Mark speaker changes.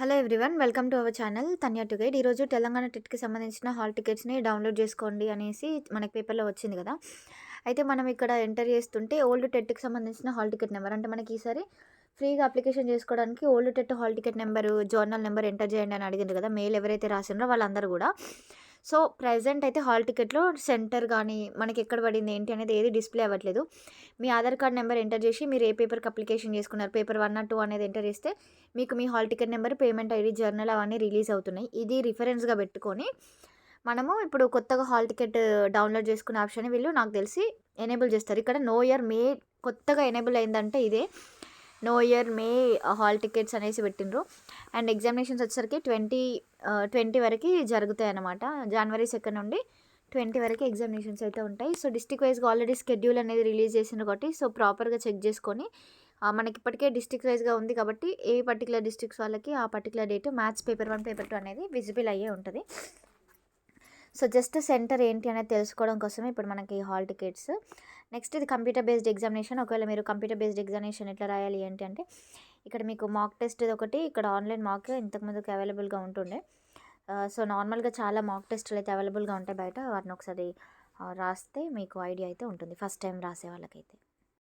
Speaker 1: Hello everyone, welcome to our channel Tanya to guide. ఈరోజు తెలంగాణ టెట్కి సంబంధించిన hall టికెట్స్ని download చేసుకోండి అనేసి మనకి పేపర్లో వచ్చింది కదా. అయితే మనం ఇక్కడ ఎంటర్ చేస్తుంటే ఓల్డ్ టెట్కి సంబంధించిన హాల్ టికెట్ నెంబర్ అంటే మనకి ఈసారి ఫ్రీగా అప్లికేషన్ చేసుకోవడానికి old TET hall ticket number, journal number enter చేయండి అని అడిగింది కదా. మెయిల్ ఎవరైతే రాసిండ్రో వాళ్ళందరూ కూడా. సో ప్రెజెంట్ అయితే హాల్ టికెట్లో సెంటర్ కానీ మనకి ఎక్కడ పడింది ఏంటి అనేది ఏది డిస్ప్లే అవ్వట్లేదు. మీ ఆధార్ కార్డ్ నెంబర్ ఎంటర్ చేసి మీరు ఏ పేపర్కి అప్లికేషన్ చేసుకున్నారు, పేపర్ 1 or 2 అనేది ఎంటర్ చేస్తే మీకు మీ hall ticket number, payment ID, journal అవన్నీ రిలీజ్ అవుతున్నాయి. ఇది రిఫరెన్స్గా పెట్టుకొని మనము ఇప్పుడు కొత్తగా హాల్ టికెట్ డౌన్లోడ్ చేసుకునే ఆప్షన్ వీళ్ళు నాకు తెలిసి ఎనేబుల్ చేస్తారు. ఇక్కడ నో ఇయర్ మే కొత్తగా ఎనేబుల్ అయిందంటే ఇదే no year May hall tickets అనేసి పెట్టిండ్రు. అండ్ ఎగ్జామినేషన్స్ వచ్చేసరికి 20 వరకు జరుగుతాయి అన్నమాట. జనవరి 2 నుండి 20 వరకు ఎగ్జామినేషన్స్ అయితే ఉంటాయి. సో డిస్ట్రిక్ట్ వైజ్గా ఆల్రెడీ షెడ్యూల్ అనేది రిలీజ్ చేసిండ్రు కాబట్టి సో ప్రాపర్గా చెక్ చేసుకొని మనకి ఇప్పటికే డిస్ట్రిక్ట్ వైజ్గా ఉంది కాబట్టి ఏ పర్టికులర్ డిస్ట్రిక్ట్స్ వాళ్ళకి ఆ particular date maths paper 1, paper 2 అనేది విజిబుల్ అయ్యే ఉంటుంది. సో జస్ట్ సెంటర్ ఏంటి అనేది తెలుసుకోవడం కోసమే ఇప్పుడు మనకి హాల్ టికెట్స్. నెక్స్ట్ ఇది కంప్యూటర్ బేస్డ్ ఎగ్జామినేషన్. ఒకవేళ మీరు కంప్యూటర్ బేస్డ్ ఎగ్జామినేషన్ ఎట్లా రాయాలి ఏంటి అంటే ఇక్కడ మీకు మాక్ టెస్ట్ ఒకటి, ఇక్కడ ఆన్లైన్ మాక్ ఇంతకుముందుకు అవైలబుల్గా ఉంటుండే. సో నార్మల్గా చాలా మాక్ టెస్టులు అయితే అవైలబుల్గా ఉంటాయి బయట. వాటిని ఒకసారి రాస్తే మీకు ఐడియా అయితే ఉంటుంది ఫస్ట్ టైం రాసే వాళ్ళకైతే.